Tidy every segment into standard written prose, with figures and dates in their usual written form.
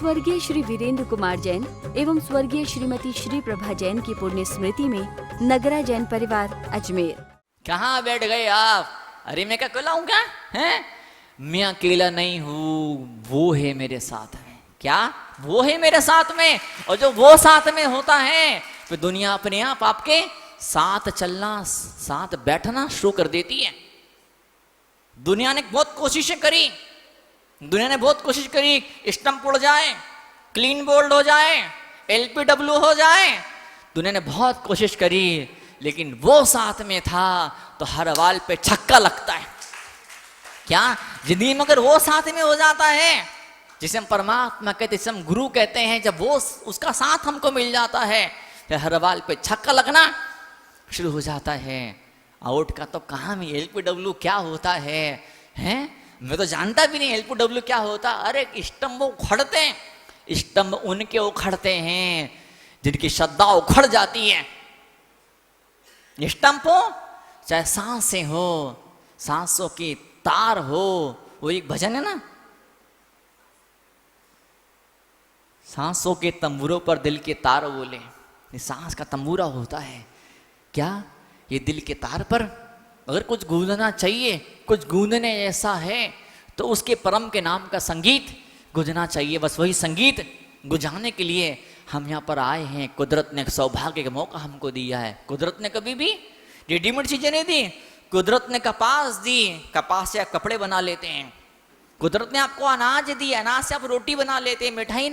स्वर्गीय श्री वीरेंद्र कुमार जैन एवं स्वर्गीय श्रीमती श्री प्रभा जैन की पुण्य स्मृति में नगरा जैन परिवार अजमेर। कहाँ बैठ गए आप? अरे मैं क्या अकेला हूँ क्या? हैं? मैं अकेला नहीं हूँ, वो है मेरे साथ में। क्या? वो है मेरे साथ में। और जो वो साथ में होता है तो दुनिया अपने आप आपके साथ चलना, साथ बैठना शुरू कर देती है। दुनिया ने बहुत कोशिशें करी, दुनिया ने बहुत कोशिश करी स्टंप उड़ जाए, क्लीन बोल्ड हो जाए, एलपीडब्ल्यू हो जाए। दुनिया ने बहुत कोशिश करी, लेकिन वो साथ में था तो हर वाल पे छक्का लगता है। क्या जिंदगी में अगर वो साथ में हो जाता है, जिसे हम परमात्मा कहते हैं, जिसे हम गुरु कहते हैं, जब वो उसका साथ हमको मिल जाता है तो हर वाल पे छक्का लगना शुरू हो जाता है। आउट का तो कहाँ में एलपीडब्ल्यू क्या होता है? हैं? मैं तो जानता भी नहीं एलपीडब्ल्यू क्या होता। अरे स्तंभ उखड़ते हैं, स्तंभ उनके उखड़ते हैं जिनकी श्रद्धा उखड़ जाती है। स्तंभ हो चाहे सांसें हो, सांसों की तार हो। वो एक भजन है ना, सांसों के तंबूरों पर दिल के तार बोले। ये सांस का तंबूरा होता है क्या? ये दिल के तार पर अगर कुछ गूंजना चाहिए, कुछ गूंजने ऐसा है तो उसके परम के नाम का संगीत गूंजना चाहिए। बस वही संगीत गुजारने के लिए हम यहाँ पर आए हैं। कुदरत ने सौभाग्य का मौका हमको दिया है। कुदरत ने कभी भी रेडीमेड चीजें नहीं दी। कुदरत ने कपास दी, कपास से आप कपड़े बना लेते हैं। कुदरत ने आपको अनाज दी, अनाज से आप रोटी बना लेते हैं। मिठाई,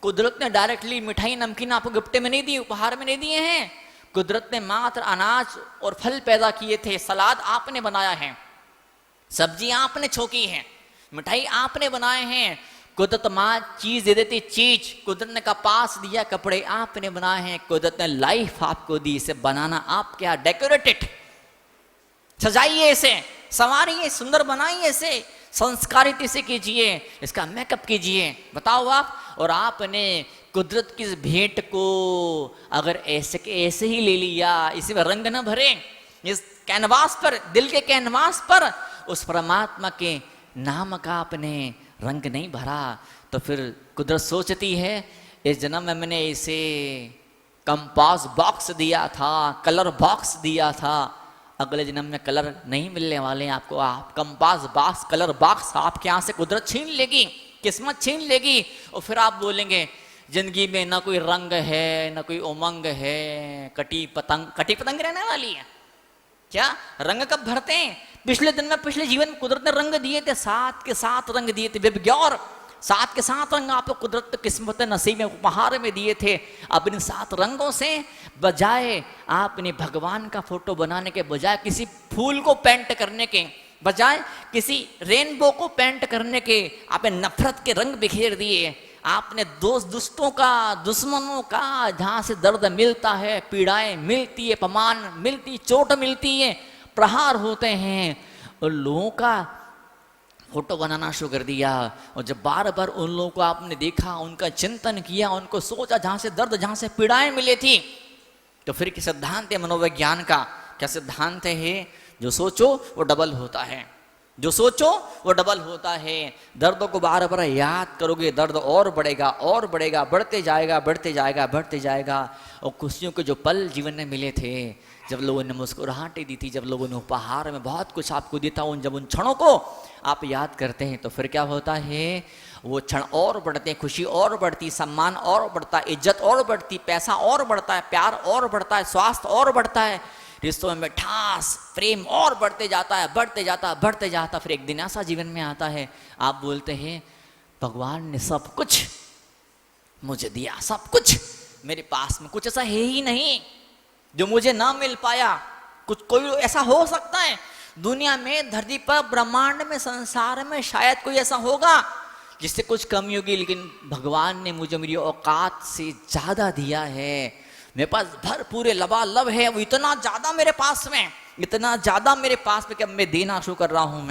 कुदरत ने डायरेक्टली मिठाई नमकीन आपको गिफ्ट में नहीं दी, उपहार में नहीं दिए हैं। कुदरत ने मात्र अनाज और फल पैदा किए थे। सलाद आपने बनाया है, सब्जी आपने छोकी है, मिठाई आपने बनाए हैं। कुदरत माँ चीज दे देती, चीज। कुदरत ने कपास दिया, कपड़े आपने बनाए हैं। कुदरत ने लाइफ आपको दी, इसे बनाना आप क्या डेकोरेटेड। सजाइए इसे, संवारिए, सुंदर बनाइए इसे, संस्कारित इसे कीजिए, इसका मेकअप कीजिए। बताओ आप। और आपने कुदरत की इस भेंट को अगर ऐसे के ऐसे ही ले लिया, इसी में रंग न भरे, इस कैनवास पर, दिल के कैनवास पर उस परमात्मा के नाम का आपने रंग नहीं भरा, तो फिर कुदरत सोचती है इस जन्म में मैंने इसे कंपास बॉक्स दिया था, कलर बॉक्स दिया था, अगले जन्म में कलर नहीं मिलने वाले हैं आपको। आप कंपास बॉक्स, कलर बॉक्स आपके यहाँ से कुदरत छीन लेगी, किस्मत छीन लेगी। और फिर आप बोलेंगे जिंदगी में ना कोई रंग है, ना कोई उमंग है, कटी पतंग रहने वाली है। क्या रंग कब भरते हैं? पिछले दिन में, पिछले जीवन में कुदरत ने रंग दिए थे, साथ के साथ रंग दिए थे। बेबग्योर साथ के साथ रंग आपको कुदरत किस्मत नसीब में उपहार में दिए थे। अब इन 7 रंगों से बजाय आपने भगवान का फोटो बनाने के बजाय, किसी फूल को पेंट करने के बजाय, किसी रेनबो को पेंट करने के, आपने नफरत के रंग बिखेर दिए। आपने दोस्त, दुष्टों का, दुश्मनों का, जहां से दर्द मिलता है, पीड़ाएं मिलती है, अपमान मिलती, चोट मिलती है, प्रहार होते हैं, और लोगों का फोटो बनाना शुरू कर दिया। और जब बार बार उन लोगों को आपने देखा, उनका चिंतन किया, उनको सोचा, जहां से दर्द, जहां से पीड़ाएं मिली थी, तो फिर क्या सिद्धांत है मनोविज्ञान का? क्या सिद्धांत है? जो सोचो वो डबल होता है, जो सोचो वो डबल होता है। दर्दों को बार बार याद करोगे, दर्द और बढ़ेगा, और बढ़ेगा, बढ़ते जाएगा, बढ़ते जाएगा, बढ़ते जाएगा। और खुशियों के जो पल जीवन में मिले थे, जब लोगों ने मुस्कुराहटें दी थी, जब लोगों ने उपहार में बहुत कुछ आपको दिया था, जब उन क्षणों को आप याद करते हैं तो फिर क्या होता है? वो क्षण और बढ़ते हैं, खुशी और बढ़ती, सम्मान और बढ़ता है, इज्जत और बढ़ती, पैसा और बढ़ता है, प्यार और बढ़ता है, स्वास्थ्य और बढ़ता है, रिश्तों में मिठास, प्रेम और बढ़ते जाता है, बढ़ते जाता, बढ़ते जाता। फिर एक दिन ऐसा जीवन में आता है, आप बोलते हैं भगवान ने सब कुछ मुझे दिया, सब कुछ मेरे पास में कुछ ऐसा है ही नहीं जो मुझे ना मिल पाया। कुछ कोई ऐसा हो सकता है दुनिया में, धरती पर, ब्रह्मांड में, संसार में, शायद कोई ऐसा होगा जिससे कुछ कमी होगी, लेकिन भगवान ने मुझे मेरी औकात से ज्यादा दिया है। मेरे पास भरपूरे लबालब है, वो इतना ज्यादा मेरे पास में, इतना ज्यादा मेरे पास में कि अब मैं देना शुरू कर रहा हूं।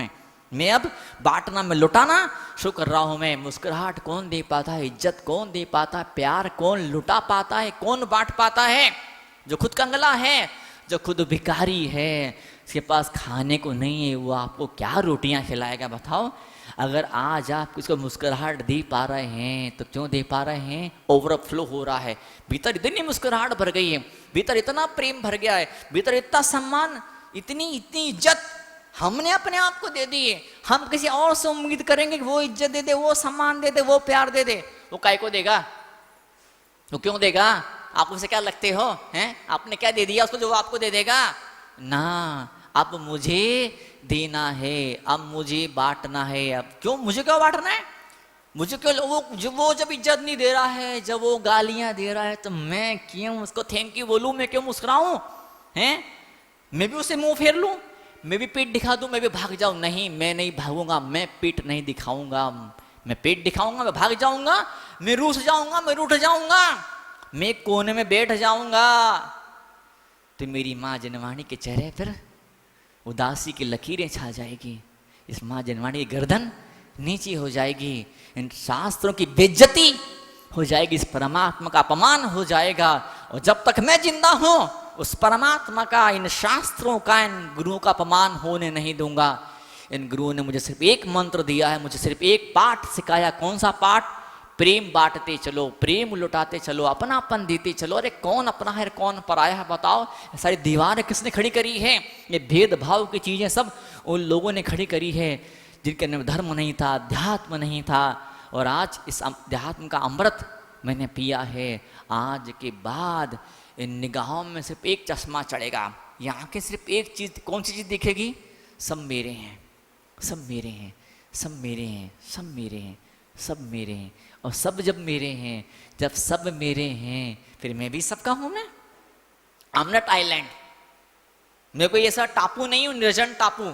मैं अब बांटना, मैं लुटाना शुरू कर रहा हूं। मैं मुस्कुराहट कौन दे पाता है, इज्जत कौन दे पाता है, प्यार कौन लुटा पाता है, कौन बांट पाता है? जो खुद कंगला है, जो खुद भिखारी है, उसके पास खाने को नहीं है, वो आपको क्या रोटियां खिलाएगा? बताओ। अगर आज आप किसको मुस्कुराहट दे पा रहे हैं तो क्यों दे पा रहे हैं? ओवरफ्लो हो रहा है, भीतर इतनी मुस्कुराहट भर गई है, भीतर इतना प्रेम भर गया है, भीतर इतना सम्मान, इतनी इतनी इज्जत हमने अपने आप को दे दी है। हम किसी और से उम्मीद करेंगे कि वो इज्जत दे दे, वो सम्मान दे दे, वो प्यार दे दे, वो काय को देगा? वो क्यों देगा? आप उसे क्या लगते हो? हैं? आपने क्या दे दिया उसको जो वो आपको दे देगा? ना, अब मुझे देना है, अब मुझे बांटना है। अब क्यों मुझे क्यों बांटना है? मुझे क्यों? वो जब इज्जत नहीं दे रहा है, जब वो गालियां दे रहा है, तो मैं क्यों उसको थैंक यू बोलूं? मैं क्यों मुस्कुराऊं? हैं? मैं भी उसे मुंह फेर लूं, मैं भी पीठ दिखा दूं, मैं भी भाग जाऊं? नहीं, मैं नहीं भागूंगा, मैं पीठ नहीं दिखाऊंगा। मैं पीठ दिखाऊंगा, मैं भाग जाऊंगा, मैं रूठ जाऊंगा, मैं रूठ जाऊंगा, मैं कोने में बैठ जाऊंगा। तो मेरी माँ जनवाणी के चेहरे पर उदासी की लकीरें छा जाएगी। इस माँ जनवाणी की गर्दन नीची हो जाएगी, इन शास्त्रों की बेइज्जती हो जाएगी, इस परमात्मा का अपमान हो जाएगा। और जब तक मैं जिंदा हूं उस परमात्मा का, इन शास्त्रों का, इन गुरुओं का अपमान होने नहीं दूंगा। इन गुरुओं ने मुझे सिर्फ एक मंत्र दिया है, मुझे सिर्फ एक पाठ सिखाया। कौन सा पाठ? प्रेम बांटते चलो, प्रेम लुटाते चलो, अपनापन देते चलो। अरे कौन अपना है कौन पराया है बताओ? सारी दीवारें किसने खड़ी करी है? ये भेदभाव की चीजें सब उन लोगों ने खड़ी करी है जिनके अंदर धर्म नहीं था, अध्यात्म नहीं था। और आज इस अध्यात्म का अमृत मैंने पिया है। आज के बाद इन निगाहों में सिर्फ एक चश्मा चढ़ेगा, यहाँ के सिर्फ एक चीज, कौन सी चीज दिखेगी? सब मेरे हैं, सब मेरे हैं, सब मेरे हैं, सब मेरे हैं, सब मेरे हैं। और सब जब मेरे हैं, जब सब मेरे हैं, फिर मैं भी सबका हूं। मैं आई एम नॉट आइलैंड, मैं कोई ऐसा टापू नहीं हूं, निर्जन टापू।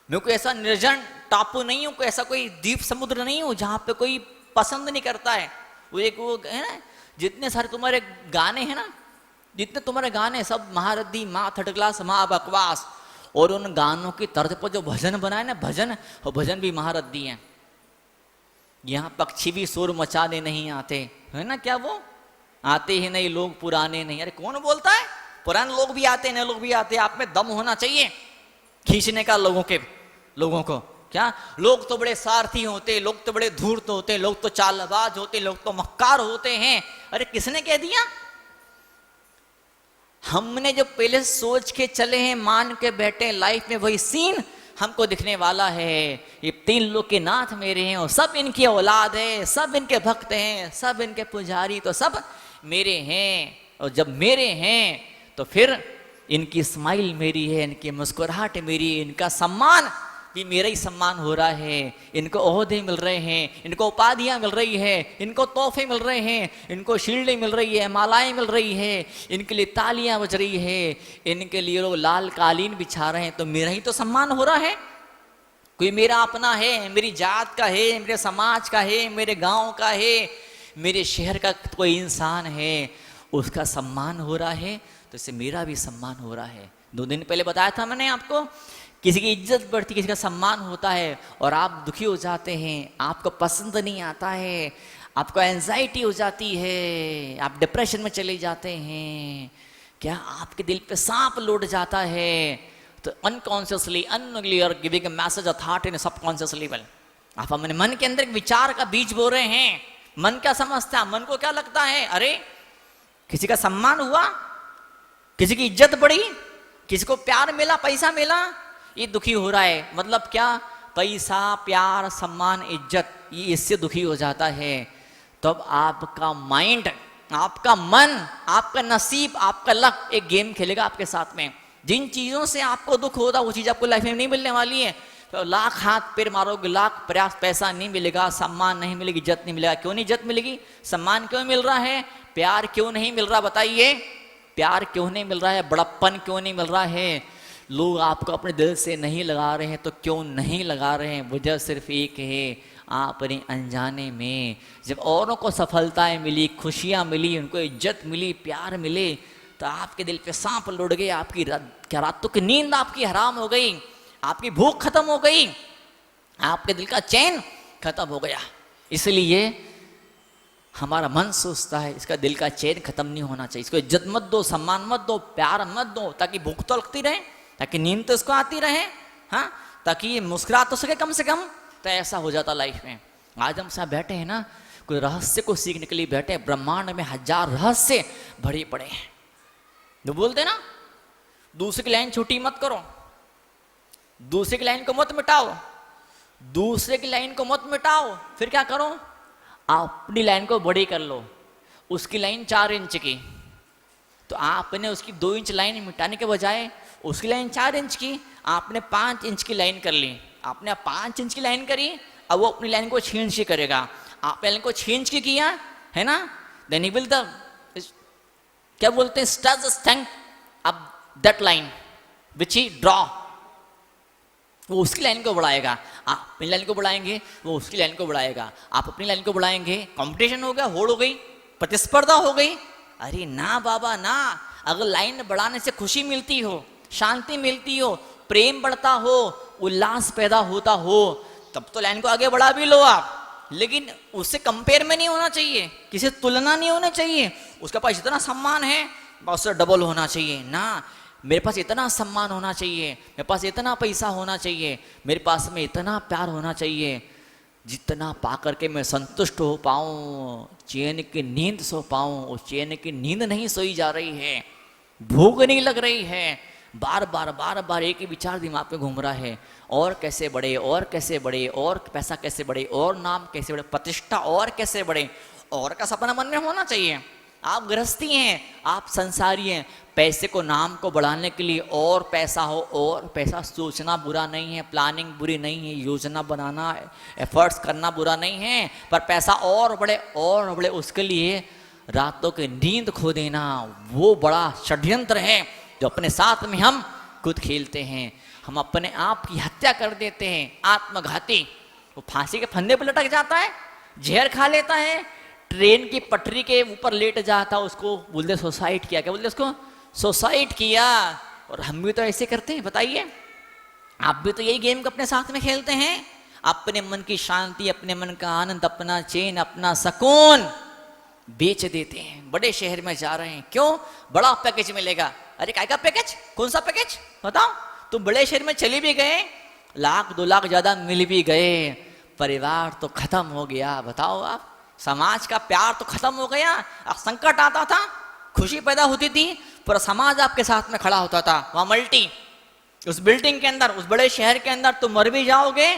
मैं कोई ऐसा निर्जन टापू नहीं हूं, कोई ऐसा कोई द्वीप समुद्र नहीं हूं जहां पे कोई पसंद नहीं करता है। वो एक वो है ना, जितने सारे तुम्हारे गाने हैं ना, जितने तुम्हारे गाने सब महारथी, माँ थर्ड क्लास, माँ बकवास, और उन गानों की तर्ज पर जो भजन बनाए ना, भजन, और भजन भी महारथी हैं। यहाँ पक्षी भी शोर मचाने नहीं आते, है ना? क्या वो आते ही नहीं लोग पुराने नहीं? अरे कौन बोलता है? पुराने लोग भी आते, नए लोग भी आते। आप में दम होना चाहिए खींचने का लोगों को। क्या लोग तो बड़े सारथी होते, लोग तो बड़े धूर्त होते, लोग तो चालबाज होते, लोग तो मक्कार होते हैं। अरे किसने कह दिया? हमने जो पहले सोच के चले हैं, मान के बैठे, लाइफ में वही सीन हमको दिखने वाला है। ये 3 लोग के नाथ मेरे हैं और सब इनकी औलाद है, सब इनके भक्त हैं, सब इनके पुजारी, तो सब मेरे हैं। और जब मेरे हैं तो फिर इनकी स्माइल मेरी है, इनकी मुस्कुराहट मेरी, इनका सम्मान भी मेरा ही सम्मान हो रहा है। इनको ओहदे मिल रहे हैं, इनको उपाधियां मिल रही है, इनको तोहफे मिल रहे हैं, इनको शील्डें मिल रही है, मालाएं मिल रही है, इनके लिए तालियां बज रही है, इनके लिए लोग लाल कालीन बिछा रहे हैं, तो मेरा ही तो सम्मान हो रहा है। कोई मेरा अपना है, मेरी जात का है, मेरे समाज का है, मेरे गाँव का है, मेरे शहर का कोई इंसान है, उसका सम्मान हो रहा है, तो इससे मेरा भी सम्मान हो रहा है। 2 दिन पहले बताया था मैंने आपको, किसी की इज्जत बढ़ती, किसी का सम्मान होता है और आप दुखी हो जाते हैं, आपको पसंद नहीं आता है, आपको एंजाइटी हो जाती है, आप डिप्रेशन में चले जाते हैं, क्या आपके दिल पे सांप लौट जाता है, तो unconsciously innerly are giving a message, a thought in subconscious level. आप अपने मन के अंदर विचार का बीज बो रहे हैं। मन क्या समझता है? मन को क्या लगता है? अरे किसी का सम्मान हुआ, किसी की इज्जत बढ़ी, किसी को प्यार मिला, पैसा मिला, ये दुखी हो रहा है। मतलब क्या? पैसा, प्यार, सम्मान, इज्जत, ये इससे दुखी हो जाता है। तब आपका माइंड, आपका मन, आपका नसीब, आपका लक एक गेम खेलेगा आपके साथ में। जिन चीज़ों से आपको दुख होता वो चीज़ आपको लाइफ में नहीं मिलने वाली है। तो लाख हाथ पैर मारोगे, लाख प्रयास, पैसा नहीं मिलेगा, सम्मान नहीं मिलेगी, इज्जत नहीं मिलेगा। क्यों नहीं इज्जत मिलेगी? सम्मान क्यों मिल रहा है? प्यार क्यों नहीं मिल रहा? बताइए, प्यार क्यों नहीं मिल रहा है? बड़प्पन क्यों नहीं मिल रहा है? लोग आपको अपने दिल से नहीं लगा रहे हैं, तो क्यों नहीं लगा रहे हैं? वजह सिर्फ एक है, आपने अनजाने में जब औरों को सफलताएं मिली, खुशियां मिली, उनको इज्जत मिली, प्यार मिले, तो आपके दिल पे सांप लौट गए, आपकी क्या रातों की नींद आपकी हराम हो गई, आपकी भूख खत्म हो गई, आपके दिल का चैन खत्म हो गया। इसलिए हमारा मन सोचता है इसका दिल का चैन खत्म नहीं होना चाहिए, इसको इज्जत मत दो, सम्मान मत दो, प्यार मत दो, ताकि भूख तो लगती रहे, ताकि नींद तो इसको आती रहे, हाँ, ताकि ये मुस्कुरा तो सके कम से कम, तो ऐसा हो जाता लाइफ में। आज हम सब बैठे हैं ना, कोई रहस्य को सीखने के लिए बैठे हैं। ब्रह्मांड में 1000 रहस्य भरे पड़े हैं। जो बोलते ना, दूसरे की लाइन छोटी मत करो, दूसरे की लाइन को मत मिटाओ, दूसरे की लाइन को मत मिटाओ, फिर क्या करो, अपनी लाइन को बड़ी कर लो। उसकी लाइन 4 इंच की, तो आपने उसकी 2 इंच लाइन मिटाने के बजाय उसकी लाइन 4 इंच की, आपने 5 इंच की लाइन कर ली। आपने 5 इंच की लाइन करी, अब वो अपनी लाइन को 6 इंच की करेगा। आपने लाइन को 6 इंच की किया है ना, देन ही विल द, क्या बोलते हैं, स्टज स्ट्रेंथ अब that line which he draw, वो उसकी लाइन को बढ़ाएगा। आप अपनी लाइन को बढ़ाएंगे, वो उसकी लाइन को बढ़ाएगा। आप अपनी लाइन को बढ़ाएंगे, कंपटीशन हो गया, होड़ हो गई, प्रतिस्पर्धा हो गई। अरे ना बाबा ना, अगर लाइन बढ़ाने से खुशी मिलती हो, शांति मिलती हो, प्रेम बढ़ता हो, उल्लास पैदा होता हो, तब तो लाइन को आगे बढ़ा भी लो आप। लेकिन उससे कंपेयर में नहीं होना चाहिए, किसी तुलना नहीं होना चाहिए। उसके पास इतना सम्मान है, उससे डबल होना चाहिए ना। मेरे पास इतना सम्मान होना चाहिए, मेरे पास इतना पैसा होना चाहिए, मेरे पास में इतना प्यार होना चाहिए, जितना पा करके मैं संतुष्ट हो पाऊँ, चैन की नींद सो पाऊँ। उस चैन की नींद नहीं सोई जा रही है, भूख नहीं लग रही है, बार बार एक ही विचार दिमाग में घूम रहा है, और कैसे बढ़े, और कैसे बढ़े, और पैसा कैसे बढ़े, और नाम कैसे बढ़े, प्रतिष्ठा और कैसे बढ़े, और का सपना मन में होना चाहिए। आप गृहस्थी हैं, आप संसारी हैं, पैसे को, नाम को बढ़ाने के लिए और पैसा हो, और पैसा सोचना बुरा नहीं है, प्लानिंग बुरी नहीं है, योजना बनाना, एफर्ट्स करना बुरा नहीं है, पर पैसा और बढ़े और बढ़े, उसके लिए रातों की नींद खो देना, वो बड़ा षड्यंत्र है जो अपने साथ में हम खुद खेलते हैं। हम अपने आप की हत्या कर देते हैं, आत्मघाती। वो फांसी के फंदे पर लटक जाता है, जहर खा लेता है, ट्रेन की पटरी के ऊपर लेट जाता, उसको बोलते सुसाइड किया। क्या बोलते उसको? सुसाइड किया। और हम भी तो ऐसे करते हैं, बताइए, आप भी तो यही गेम को अपने साथ में खेलते हैं। अपने मन की शांति, अपने मन का आनंद, अपना चैन, अपना सुकून बेच देते हैं। बड़े शहर में जा रहे हैं, क्यों? बड़ा पैकेज मिलेगा। अरे काय का पैकेज? कौन सा पैकेज बताओ? तुम बड़े शहर में चले भी गए, 1-2 लाख ज्यादा मिल भी गए, परिवार तो खत्म हो गया। बताओ आप, समाज का प्यार तो खत्म हो गया। संकट आता था, खुशी पैदा होती थी, पूरा समाज आपके साथ में खड़ा होता था। वहां मल्टी, उस बिल्डिंग के अंदर, उस बड़े शहर के अंदर तुम मर भी जाओगे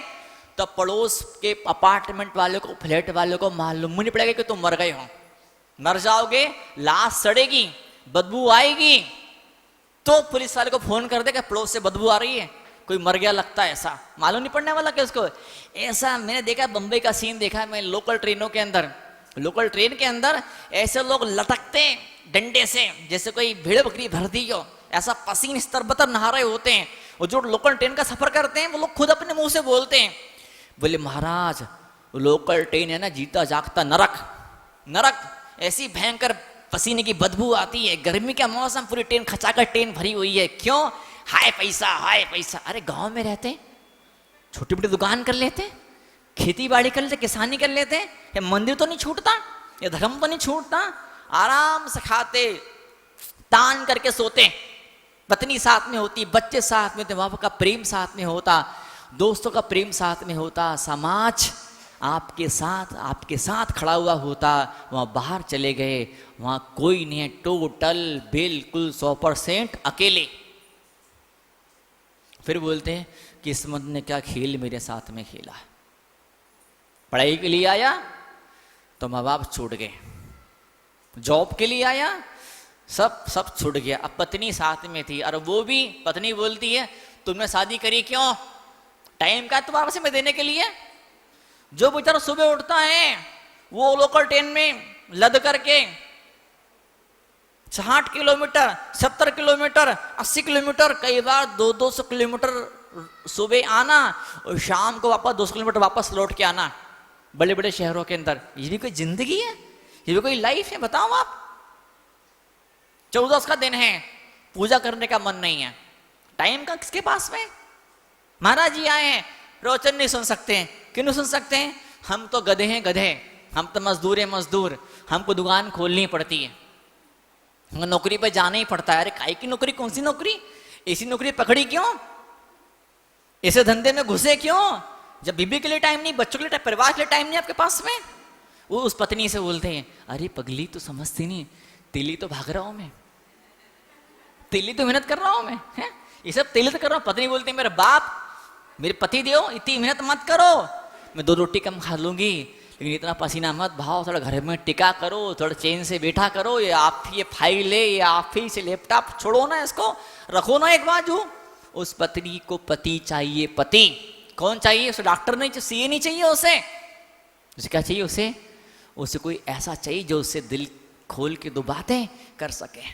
तो पड़ोस के अपार्टमेंट वालों को, फ्लैट वालों को मालूम नहीं पड़ेगा कि तुम मर गए हो। मर जाओगे, लाश सड़ेगी, बदबू आएगी, तो पुलिस वाले को फोन कर देगा, पड़ोस से बदबू आ रही है, कोई मर गया लगता है, ऐसा मालूम नहीं पड़ने वाला क्या उसको। ऐसा मैंने देखा, बम्बई का सीन देखा है मैं, लोकल ट्रेनों के अंदर, लोकल ट्रेन के अंदर ऐसे लोग लटकते डंडे से, जैसे कोई भेड़ बकरी भर दी हो, ऐसा पसीन स्तर नहा रहे होते हैं। और जो लोकल ट्रेन का सफर करते हैं, वो लोग खुद अपने मुंह से बोलते हैं, बोले महाराज लोकल ट्रेन है ना, जीता जागता नरक, नरक, ऐसी भयंकर पसीने की बदबू आती है, गर्मी का मौसम, पूरी ट्रेन खचाकर ट्रेन भरी हुई है। क्यों? हाय पैसा, हाय पैसा। अरे गांव में रहते, छोटी मोटी दुकान कर लेते, खेती बाड़ी कर लेते, किसानी कर लेते, ये मंदिर तो नहीं छूटता, ये धर्म तो नहीं छूटता, आराम से खाते, तान करके सोते, पत्नी साथ में होती, बच्चे साथ में होते, बाबा का प्रेम साथ में होता, दोस्तों का प्रेम साथ में होता, समाज आपके साथ खड़ा हुआ होता। वहाँ बाहर चले गए, वहाँ कोई नहीं है, टोटल बिल्कुल 100% अकेले। फिर बोलते हैं किस्मत ने क्या खेल मेरे साथ में खेला। पढ़ाई के लिए आया तो माँ बाप छूट गए, जॉब के लिए आया सब छूट गया। अब पत्नी साथ में थी, और वो भी पत्नी बोलती है तुमने शादी करी क्यों? टाइम का तुम्हारे से मैं देने के लिए। जो बेचारा सुबह उठता है, वो लोकल ट्रेन में लद करके 60 किलोमीटर, 70 किलोमीटर, 80 किलोमीटर, कई बार 200 किलोमीटर सुबह आना, और शाम को वापस 200 किलोमीटर वापस लौट के आना, बड़े बड़े शहरों के अंदर। ये भी कोई जिंदगी है? ये भी कोई लाइफ है? बताओ आप। 14 का दिन है, पूजा करने का मन नहीं है, टाइम का किसके पास में? महाराज जी आए हैं, प्रवचन नहीं सुन सकते हैं। क्यों नहीं सुन सकते हैं? हम तो गधे हैं, गधे, हम तो मजदूर हैं, मजदूर, हमको दुकान खोलनी पड़ती है, हमें नौकरी पे जाना ही पड़ता है। अरे काय की नौकरी? कौन सी नौकरी? ऐसी नौकरी पकड़ी क्यों? ऐसे धंधे में घुसे क्यों? जब बीबी के लिए टाइम नहीं, बच्चों के लिए परिवार के लिए टाइम नहीं आपके पास में। वो उस पत्नी से बोलते हैं, अरे पगली तो समझती नहीं, तेली तो भाग रहा हूं मैं, तेली तो मेहनत कर रहा हूं मैं, है ये सब तेली तो कर रहा हूं। पत्नी बोलती है, मेरे बाप, मेरे पति देव, इतनी मेहनत मत करो, मैं 2 रोटी कम खा लूंगी, लेकिन इतना पसीना मत भाओ, थोड़ा घर में टिका करो, थोड़ा चैन से बैठा करो, ये आप ये फाइल है, ये आप ही से लैपटॉप छोड़ो ना, इसको रखो ना एक बाजू। उस पत्नी को पति चाहिए, पति कौन चाहिए उसे? डॉक्टर नहीं चाहिए, सीए नहीं चाहिए उसे क्या चाहिए? उसे कोई ऐसा चाहिए जो उससे दिल खोल के 2 बातें कर सके।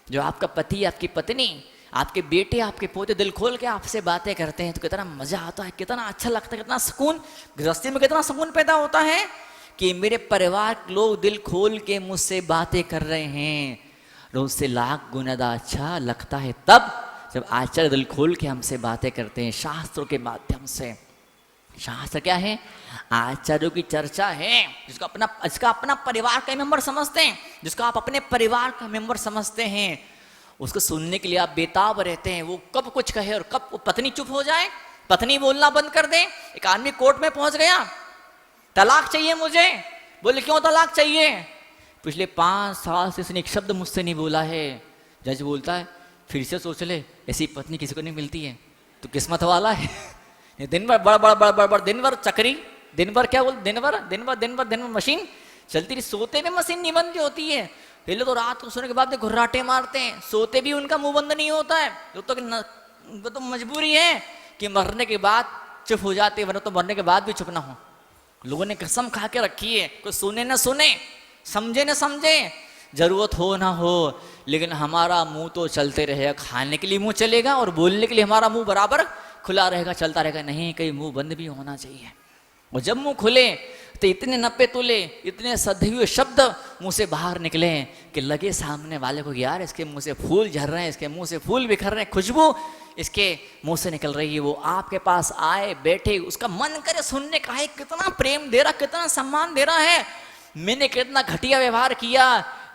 जो आपका पति, आपकी पत्नी, आपके बेटे, आपके पोते दिल खोल के आपसे बातें करते हैं तो कितना मजा आता है, कितना अच्छा लगता है, कितना सुकून, गृहस्थी में कितना सुकून पैदा होता है कि मेरे परिवार के लोग दिल खोल के मुझसे बातें कर रहे हैं। रोज से लाख गुना अच्छा लगता है तब जब आचार्य दिल खोल के हमसे बातें करते हैं शास्त्रों के माध्यम से। शास्त्र क्या है? आचार्यों की चर्चा है, जिसका अपना परिवार का मेंबर समझते हैं, जिसको आप अपने परिवार का मेंबर समझते हैं, उसको सुनने के लिए आप बेताब रहते हैं। वो कब कुछ कहे और कब वो पत्नी चुप हो जाए, पत्नी बोलना बंद कर दे। एक आदमी कोर्ट में पहुंच गया, तलाक चाहिए मुझे, बोले क्यों तलाक चाहिए? पिछले 5 साल से उसने एक शब्द मुझसे नहीं बोला है। जज बोलता है, फिर से सोच ले, ऐसी पत्नी किसी को नहीं मिलती है, तो किस्मत वाला है। दिन भर बड़ दिन भर चक्री, दिन भर क्या बोल, दिन भर मशीन चलती रही, सोते में मशीन नहीं बंद होती है। पहले तो रात को सोने के बाद घुर्राटे मारते हैं, सोते भी उनका मुंह बंद नहीं होता है। वो तो मजबूरी है कि मरने के बाद चुप हो जाते, वरना तो मरने के बाद भी चुप ना हो। लोगों ने कसम खा के रखी है, कोई सुने ना सुने, समझे ना समझे, जरूरत हो ना हो, लेकिन हमारा मुंह तो चलते रहेगा। खाने के लिए मुंह चलेगा और बोलने के लिए हमारा मुंह बराबर खुला रहेगा, चलता रहेगा। नहीं, कहीं मुंह बंद भी होना चाहिए। और जब मुंह खुले तो इतने नप्पे तुले, इतने सधे हुए शब्द मुंह से बाहर निकले कि लगे सामने वाले को, यार इसके मुंह से फूल झर रहे हैं, इसके मुंह से फूल बिखर रहे हैं, खुशबू इसके मुंह से निकल रही है। वो आपके पास आए, बैठे, उसका मन करे सुनने का है, कितना प्रेम दे रहा, कितना सम्मान दे रहा है। मैंने कितना घटिया व्यवहार किया,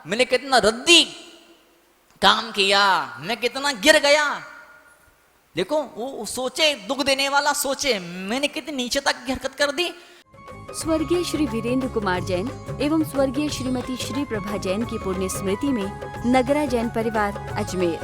मैंने कितना रद्दी काम किया, मैं कितना गिर गया। देखो वो सोचे, दुख देने वाला सोचे, मैंने कितनी नीचे तक की हरकत कर दी। स्वर्गीय श्री वीरेंद्र कुमार जैन एवं स्वर्गीय श्रीमती श्री प्रभा जैन की पुण्य स्मृति में नगरा जैन परिवार अजमेर।